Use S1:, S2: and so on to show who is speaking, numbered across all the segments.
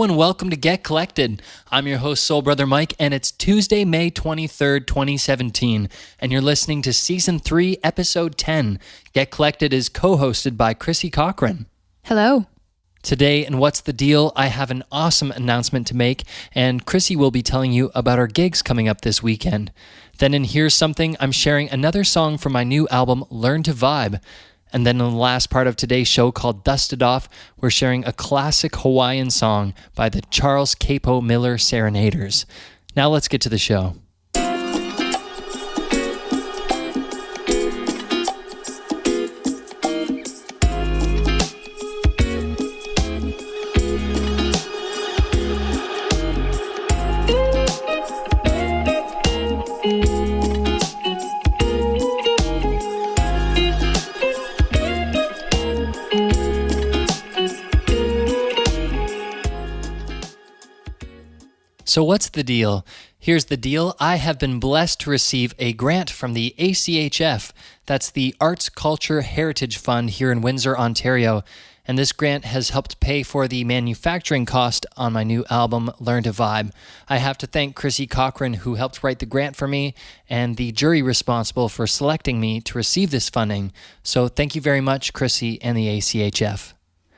S1: Hello and welcome to Get Collected. I'm your host, Soul Brother Mike, and it's Tuesday, May 23rd, 2017, and you're listening to Season 3, Episode 10. Get Collected is co-hosted by Chrissy Cochran.
S2: Hello.
S1: Today, and What's the Deal, I have an awesome announcement to make, and Chrissy will be telling you about our gigs coming up this weekend. Then in Here's Something, I'm sharing another song from my new album, Learn to Vibe. And then in the last part of today's show called Dust It Off, we're sharing a classic Hawaiian song by the Charles Capo Miller Serenaders. Now let's get to the show. So what's the deal? Here's the deal. I have been blessed to receive a grant from the ACHF. That's the Arts, Culture, Heritage Fund here in Windsor, Ontario. And this grant has helped pay for the manufacturing cost on my new album, Learn to Vibe. I have to thank Chrissy Cochran, who helped write the grant for me, and the jury responsible for selecting me to receive this funding. So thank you very much, Chrissy and the ACHF.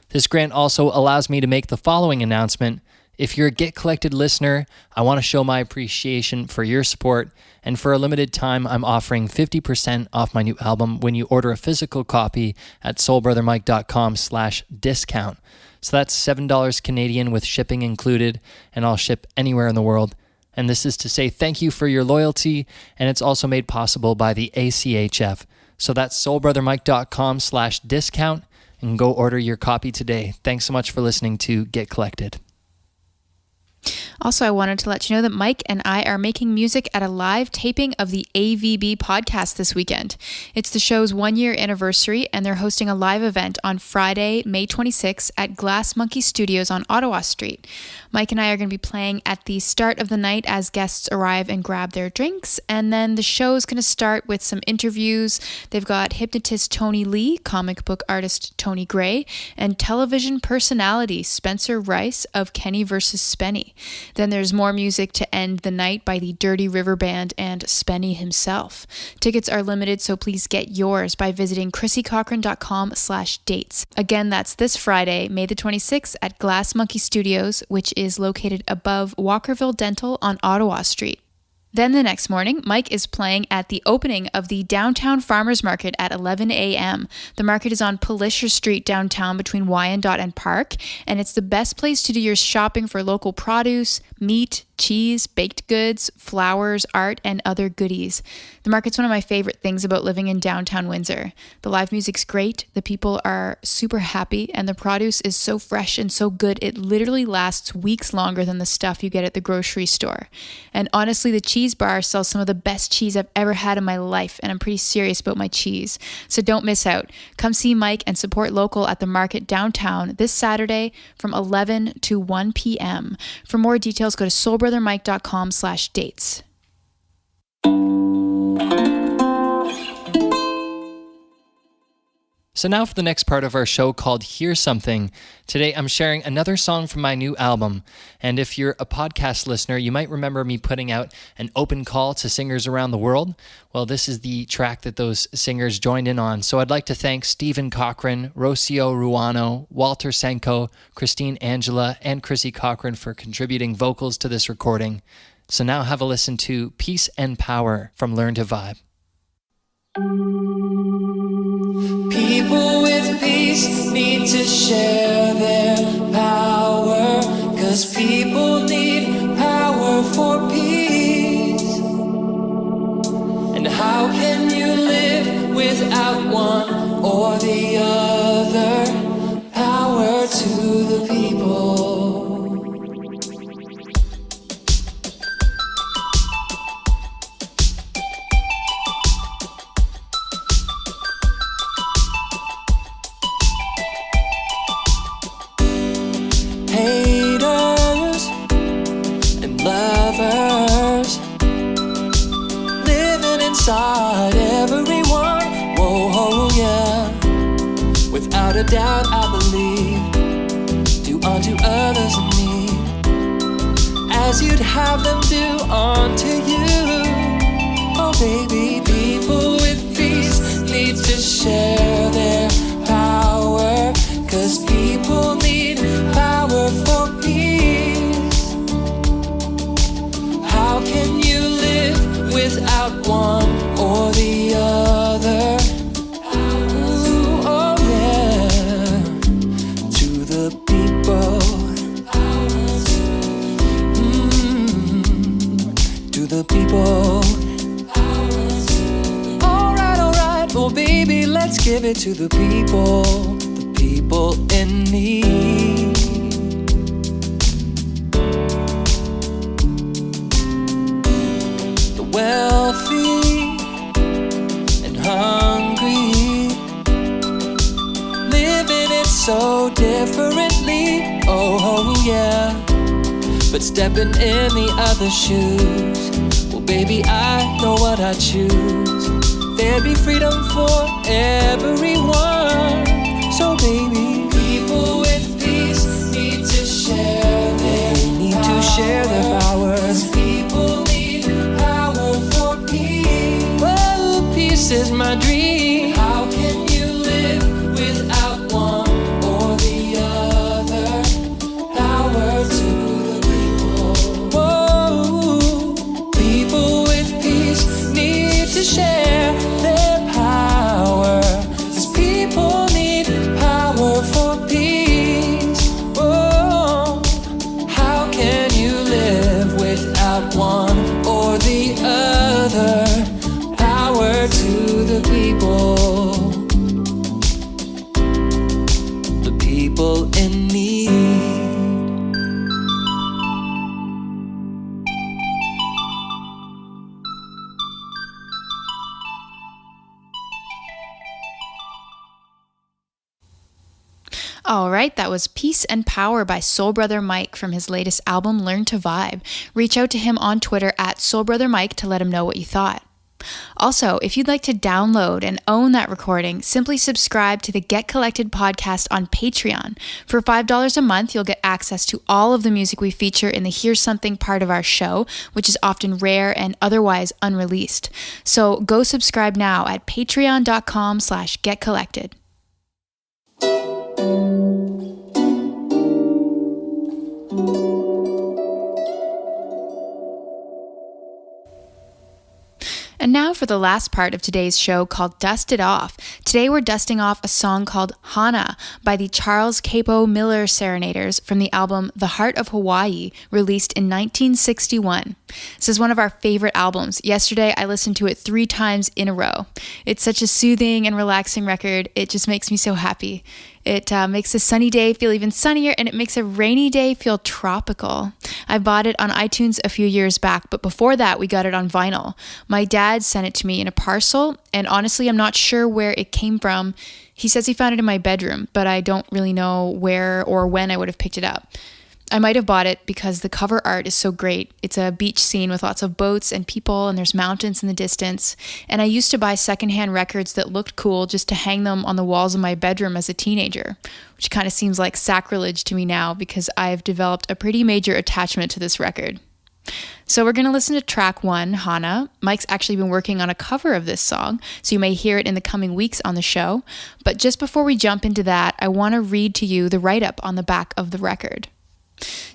S1: This grant also allows me to make the following announcement. If you're a Get Collected listener, I want to show my appreciation for your support, and for a limited time, I'm offering 50% off my new album when you order a physical copy at soulbrothermike.com/discount. So that's $7 Canadian with shipping included, and I'll ship anywhere in the world. And this is to say thank you for your loyalty, and it's also made possible by the ACHF. So that's soulbrothermike.com/discount, and go order your copy today. Thanks so much for listening to Get Collected.
S2: Also, I wanted to let you know that Mike and I are making music at a live taping of the AVB podcast this weekend. It's the show's 1-year anniversary, and they're hosting a live event on Friday, May 26th at Glass Monkey Studios on Ottawa Street. Mike and I are going to be playing at the start of the night as guests arrive and grab their drinks, and then the show is going to start with some interviews. They've got hypnotist Tony Lee, comic book artist Tony Gray, and television personality Spencer Rice of Kenny vs. Spenny. Then there's more music to end the night by the Dirty River Band and Spenny himself. Tickets are limited, so please get yours by visiting chrissycochran.com/dates. Again, that's this Friday, May the 26th at Glass Monkey Studios, which is located above Walkerville Dental on Ottawa Street. Then the next morning, Mike is playing at the opening of the Downtown Farmers Market at 11 a.m. The market is on Pelisher Street downtown between Wyandotte and Park, and it's the best place to do your shopping for local produce, meat, cheese, baked goods, flowers, art, and other goodies. The market's one of my favorite things about living in downtown Windsor. The live music's great, the people are super happy, and the produce is so fresh and so good it literally lasts weeks longer than the stuff you get at the grocery store. And honestly, the cheese bar sells some of the best cheese I've ever had in my life, and I'm pretty serious about my cheese. So don't miss out. Come see Mike and support local at the market downtown this Saturday from 11 to 1 p.m. For more details, go to soulbrothermike.com/dates.
S1: So now for the next part of our show called Here's Something. Today I'm sharing another song from my new album. And if you're a podcast listener, you might remember me putting out an open call to singers around the world. Well, this is the track that those singers joined in on. So I'd like to thank Stephen Cochran, Rocio Ruano, Walter Senko, Christine Angela, and Chrissy Cochran for contributing vocals to this recording. So now have a listen to Peace and Power from Learn to Vibe.
S3: People with peace need to share their power, 'cause people need power for peace. And how can you live without one or the other? Power to the people. Haters and lovers living inside everyone. Whoa, yeah. Without a doubt, I believe, do unto others in need. as you'd have them do unto you. Oh baby, people with peace need to share their power, 'cause people need power for peace. How can you live without one or the other? Ooh, oh yeah. To the people, to the people. Alright, oh baby, let's give it to the people in need. The wealthy and hungry, living it so differently, oh yeah. But stepping in the other shoes, well baby, I know what I choose. There'd be freedom for everyone. So baby, people with peace need to share their powers. People need power for peace. Oh, peace is my dream. How can you live without one or the other? Power to the people. Whoa, people with peace need to share their power, 'cause people need power for peace. Oh, how can you live without one or the other? Power to the people in need.
S2: All right, that was Peace and Power by Soul Brother Mike from his latest album, Learn to Vibe. Reach out to him on Twitter at SoulBrotherMike to let him know what you thought. Also, if you'd like to download and own that recording, simply subscribe to the Get Collected podcast on Patreon. For $5 a month, you'll get access to all of the music we feature in the Here's Something part of our show, which is often rare and otherwise unreleased. So go subscribe now at patreon.com/getcollected. And now for the last part of today's show called Dust It Off. Today we're dusting off a song called Hana by the Charles Capo Miller Serenaders from the album The Heart of Hawaii, released in 1961. This is one of our favorite albums. Yesterday I listened to it 3 times in a row. It's such a soothing and relaxing record. It just makes me so happy. It makes a sunny day feel even sunnier, and it makes a rainy day feel tropical. I bought it on iTunes a few years back, but before that, we got it on vinyl. My dad sent it to me in a parcel, and honestly, I'm not sure where it came from. He says he found it in my bedroom, but I don't really know where or when I would have picked it up. I might have bought it because the cover art is so great. It's a beach scene with lots of boats and people, and there's mountains in the distance. And I used to buy secondhand records that looked cool just to hang them on the walls of my bedroom as a teenager, which kind of seems like sacrilege to me now because I've developed a pretty major attachment to this record. So we're going to listen to track 1, Hana. Mike's actually been working on a cover of this song, so you may hear it in the coming weeks on the show. But just before we jump into that, I want to read to you the write-up on the back of the record.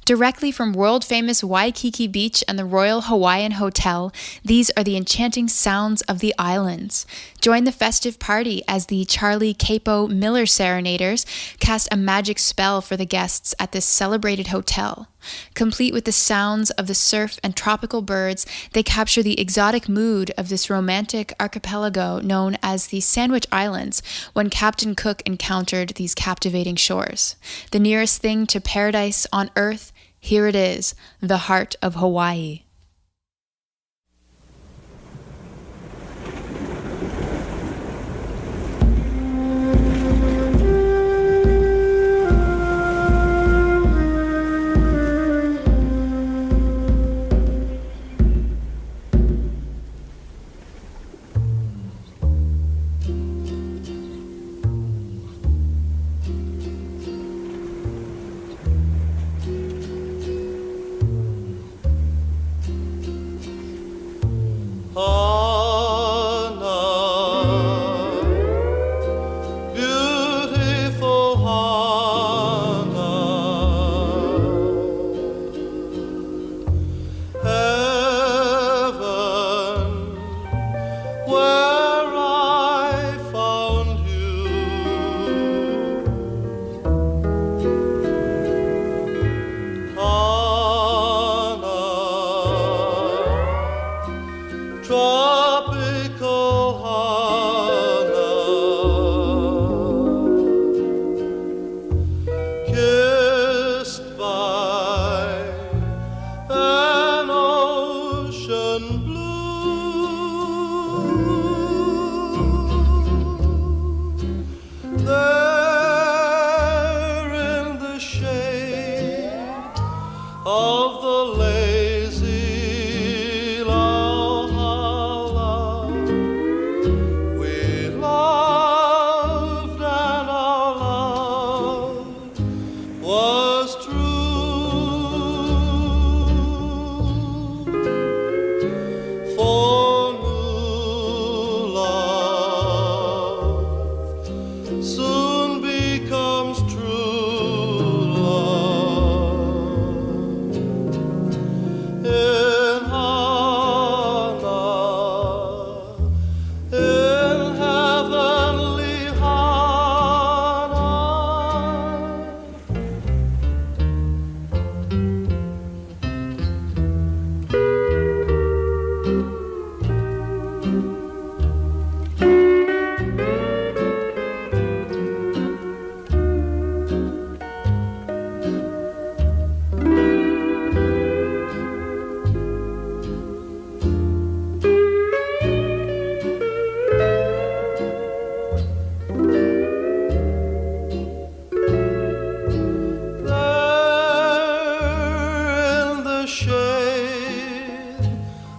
S2: Directly from world-famous Waikiki Beach and the Royal Hawaiian Hotel, these are the enchanting sounds of the islands. Join the festive party as the Charlie Capo Miller Serenaders cast a magic spell for the guests at this celebrated hotel. Complete with the sounds of the surf and tropical birds, they capture the exotic mood of this romantic archipelago known as the Sandwich Islands when Captain Cook encountered these captivating shores. The nearest thing to paradise on Earth, here it is, the heart of Hawaii.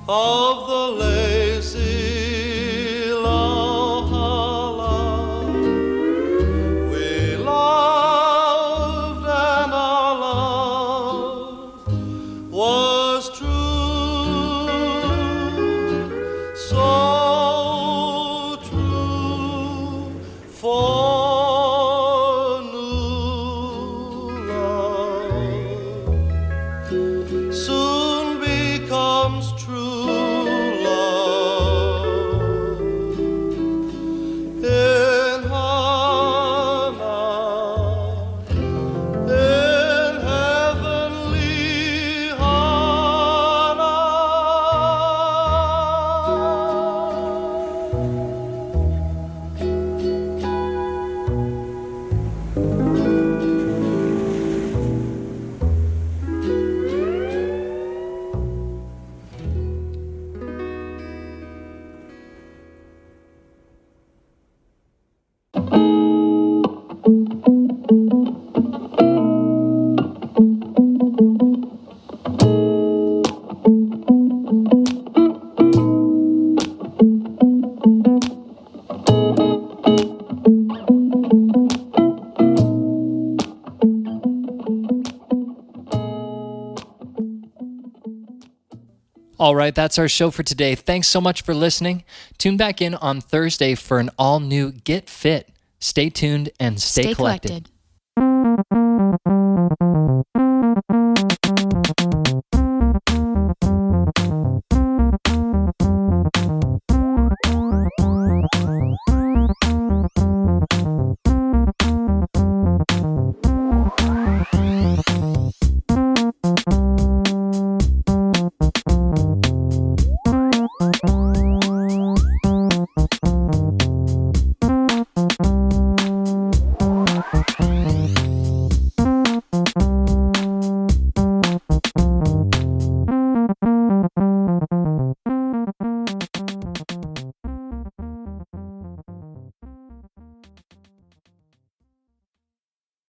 S4: of the lazy lullaby we loved, and our love was true, so true. For new love soon becomes true love in Hana, in heavenly Hana.
S1: All right, that's our show for today. Thanks so much for listening. Tune back in on Thursday for an all-new Get Fit. Stay tuned and stay collected.